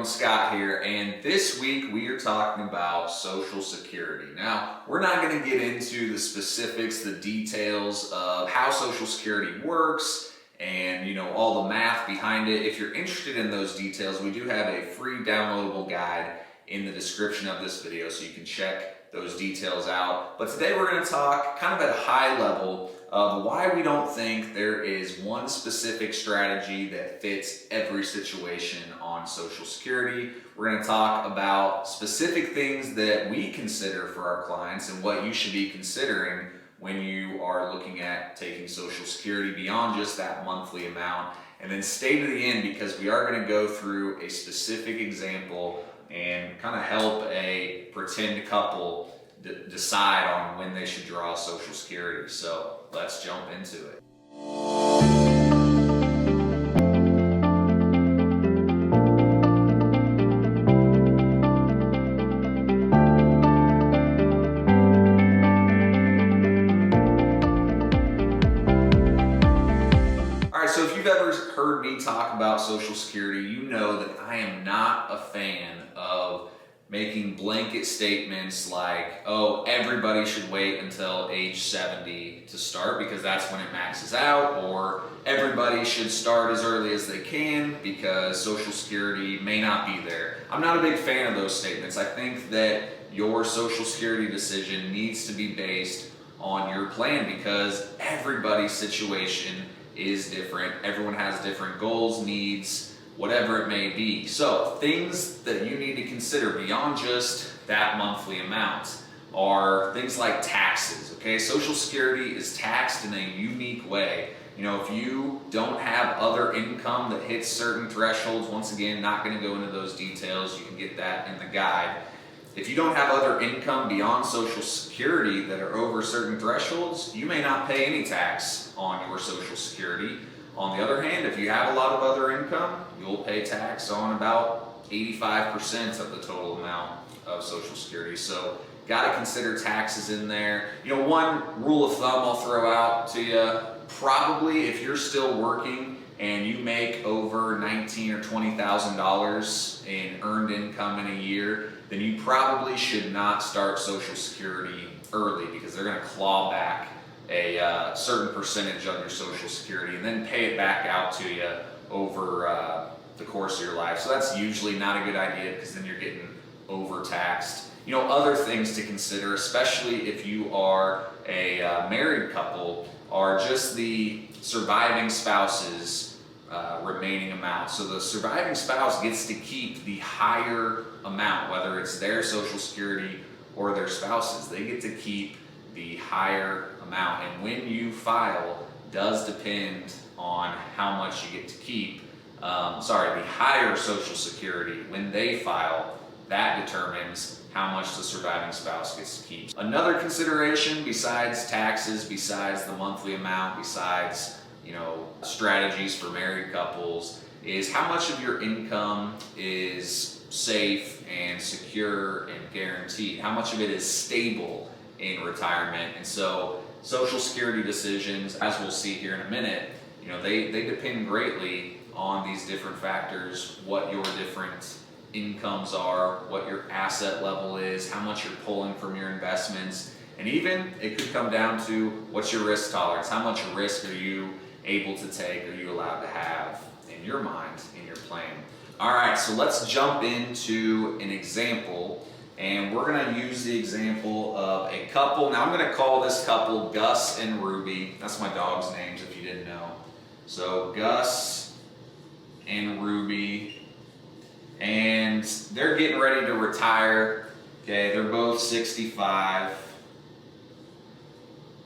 everyone, Scott here, and this week we are talking about Social Security. Now, we're not going to get into the specifics, the details of how Social Security works and all the math behind it. If you're interested in those details, we do have a free downloadable guide in the description of this video, so you can check those details out. But today we're going to talk kind of at a high level of why we don't think there is one specific strategy that fits every situation on Social Security. We're going to talk about specific things that we consider for our clients and what you should be considering when you are looking at taking Social Security beyond just that monthly amount. And then stay to the end, because we are going to go through a specific example and kind of help a pretend couple decide on when they should draw Social Security. So let's jump into it. So if you've ever heard me talk about Social Security, you know that I am not a fan of making blanket statements like, oh, everybody should wait until age 70 to start because that's when it maxes out, or everybody should start as early as they can because Social Security may not be there. I'm not a big fan of those statements. I think that your Social Security decision needs to be based on your plan because everybody's situation is different. Everyone has different goals, needs, whatever it may be. So things that you need to consider beyond just that monthly amount are things like taxes, okay? Social Security is taxed in a unique way. If you don't have other income that hits certain thresholds, once again, not gonna go into those details, you can get that in the guide. If you don't have other income beyond Social Security that are over certain thresholds, you may not pay any tax on your Social Security. On the other hand, if you have a lot of other income, you'll pay tax on about 85% of the total amount of Social Security. So got to consider taxes in there. One rule of thumb I'll throw out to you, probably if you're still working and you make over $19,000 or $20,000 in earned income in a year, then you probably should not start Social Security early because they're going to claw back a certain percentage of your Social Security and then pay it back out to you over the course of your life. So that's usually not a good idea because then you're getting overtaxed. Other things to consider, especially if you are a married couple, are just the surviving spouse's remaining amount. So the surviving spouse gets to keep the higher amount, whether it's their Social Security or their spouse's. They get to keep the higher amount, and when you file does depend on how much you get to keep. The higher Social Security, when they file, that determines how much the surviving spouse gets to keep. Another consideration besides taxes, besides the monthly amount, besides strategies for married couples, is how much of your income is safe and secure and guaranteed. How much of it is stable in retirement. And so Social Security decisions, as we'll see here in a minute, they depend greatly on these different factors, what your different incomes are, what your asset level is, how much you're pulling from your investments, and even it could come down to what's your risk tolerance, how much risk are you able to take, are you allowed to have in your mind, in your plan. All right, so let's jump into an example. And we're going to use the example of a couple. Now I'm going to call this couple Gus and Ruby. That's my dog's names if you didn't know. So Gus and Ruby. And they're getting ready to retire. Okay, they're both 65.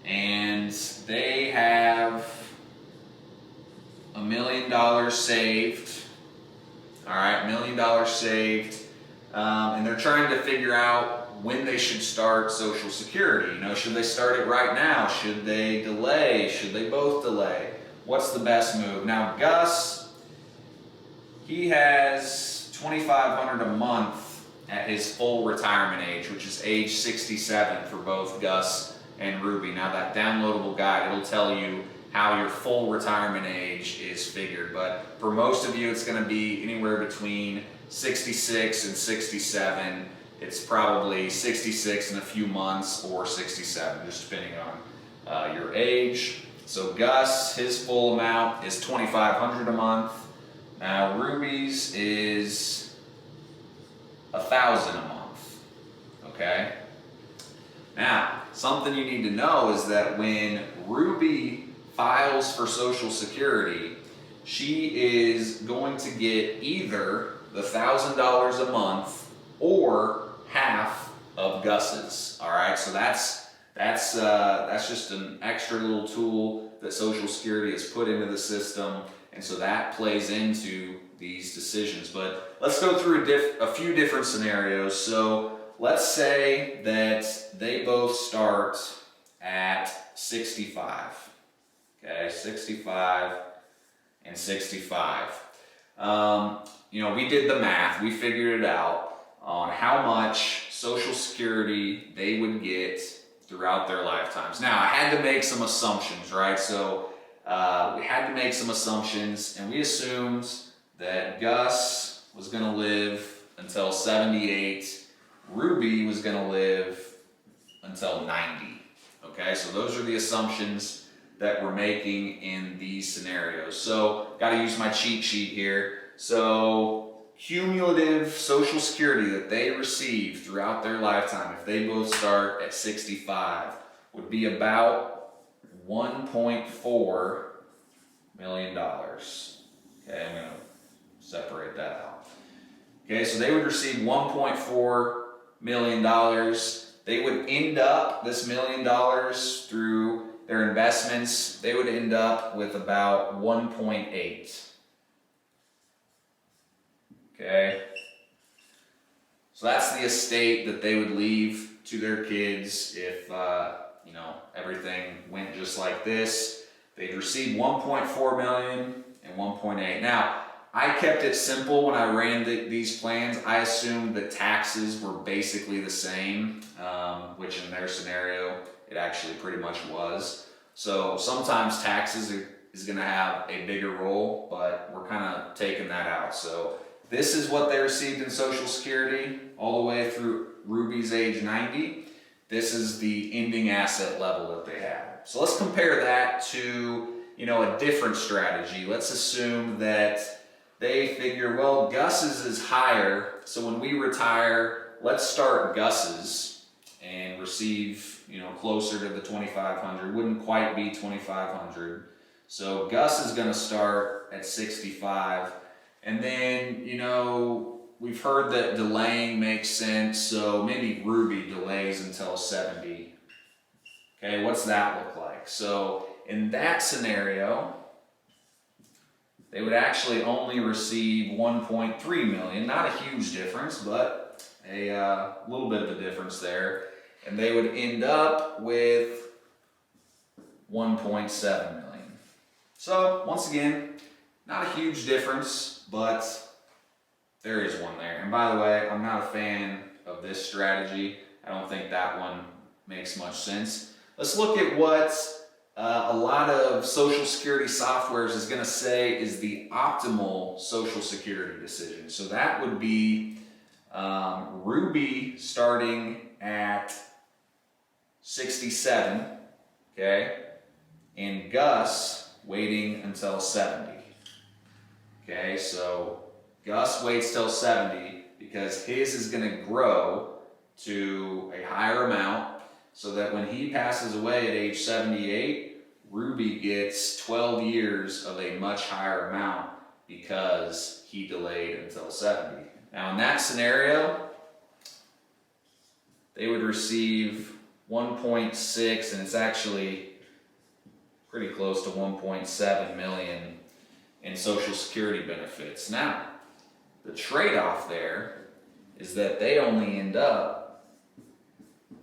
And they have $1 million saved. All right, $1 million saved. And they're trying to figure out when they should start Social Security. Should they start it right now? Should they delay? Should they both delay? What's the best move? Now, Gus, he has $2,500 a month at his full retirement age, which is age 67 for both Gus and Ruby. Now, that downloadable guide, it'll tell you how your full retirement age is figured. But for most of you, it's going to be anywhere between 66 and 67. It's probably 66 in a few months or 67, just depending on your age. So Gus, his full amount is $2,500 a month. Now Ruby's is $1,000 a month. Okay. Now, something you need to know is that when Ruby files for Social Security, she is going to get either the $1,000 a month or half of Gus's. All right, so that's just an extra little tool that Social Security has put into the system, and so that plays into these decisions. But let's go through a few different scenarios. So let's say that they both start at 65. Okay, 65 and 65. We did the math. We figured it out on how much Social Security they would get throughout their lifetimes. Now, I had to make some assumptions, right? So we had to make some assumptions, and we assumed that Gus was going to live until 78. Ruby was going to live until 90. Okay, so those are the assumptions that we're making in these scenarios. So, got to use my cheat sheet here. So, cumulative Social Security that they receive throughout their lifetime, if they both start at 65, would be about $1.4 million. Okay, I'm going to separate that out. Okay, so they would receive $1.4 million. They would end up, this $1 million through their investments, they would end up with about 1.8. Okay. So that's the estate that they would leave to their kids if, everything went just like this. They'd receive 1.4 million and 1.8. Now, I kept it simple when I ran these plans. I assumed that taxes were basically the same, which in their scenario, it actually pretty much was. So sometimes taxes is going to have a bigger role, but we're kind of taking that out. So this is what they received in Social Security all the way through Ruby's age 90. This is the ending asset level that they had. So let's compare that to, a different strategy. Let's assume that they figure, well, Gus's is higher, so when we retire, let's start Gus's and receive, closer to the 2,500. Wouldn't quite be 2,500. So Gus is going to start at 65. And then, we've heard that delaying makes sense, so maybe Ruby delays until 70. Okay, what's that look like? So in that scenario, they would actually only receive 1.3 million. Not a huge difference, but a little bit of a difference there. And they would end up with 1.7 million. So once again, not a huge difference, but there is one there. And by the way, I'm not a fan of this strategy. I don't think that one makes much sense. Let's look at what a lot of Social Security softwares is going to say is the optimal Social Security decision. So that would be Ruby starting at 67, okay, and Gus waiting until 70. Okay, so Gus waits till 70 because his is going to grow to a higher amount so that when he passes away at age 78, Ruby gets 12 years of a much higher amount because he delayed until 70. Now in that scenario, they would receive 1.6, and it's actually pretty close to 1.7 million in Social Security benefits. Now, the trade-off there is that they only end up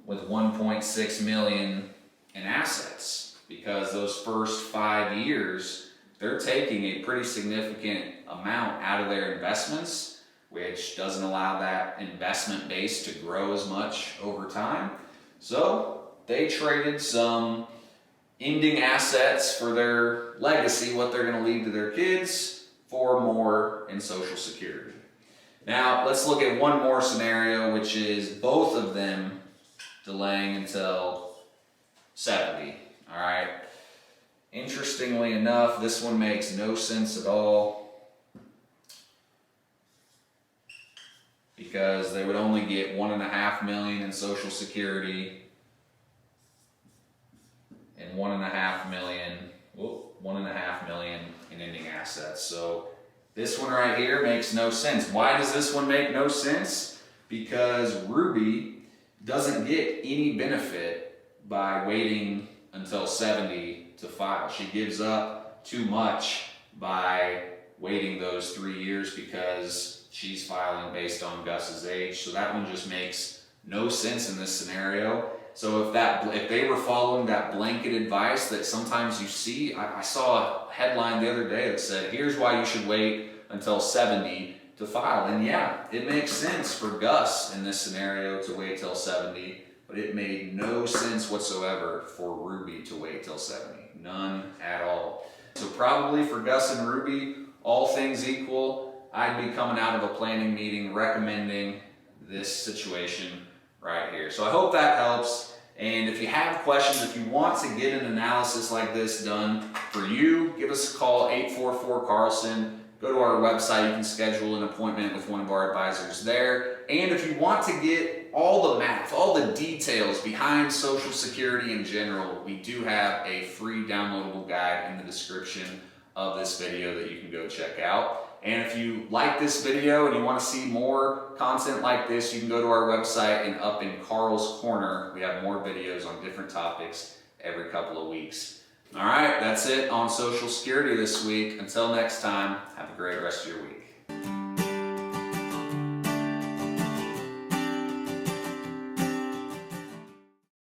with 1.6 million in assets because those first 5 years, they're taking a pretty significant amount out of their investments, which doesn't allow that investment base to grow as much over time. So they traded some ending assets for their legacy, what they're going to leave to their kids, for more in Social Security. Now, let's look at one more scenario, which is both of them delaying until 70. All right. Interestingly enough, this one makes no sense at all, because they would only get $1.5 million in Social Security and $1.5 million in ending assets. So this one right here makes no sense. Why does this one make no sense? Because Ruby doesn't get any benefit by waiting until 70 to file. She gives up too much by waiting those 3 years because she's filing based on Gus's age. So that one just makes no sense in this scenario. So if they were following that blanket advice that sometimes you see, I saw a headline the other day that said, here's why you should wait until 70 to file. And yeah, it makes sense for Gus in this scenario to wait till 70, but it made no sense whatsoever for Ruby to wait till 70. None at all. So probably for Gus and Ruby, all things equal, I'd be coming out of a planning meeting recommending this situation right here. So I hope that helps. And if you have questions, if you want to get an analysis like this done for you, give us a call, 844-CARLSON. Go to our website. You can schedule an appointment with one of our advisors there. And if you want to get all the math, all the details behind Social Security in general, we do have a free downloadable guide in the description of this video that you can go check out. And if you like this video and you want to see more content like this, you can go to our website, and up in Carl's Corner, we have more videos on different topics every couple of weeks. All right, that's it on Social Security this week. Until next time, have a great rest of your week.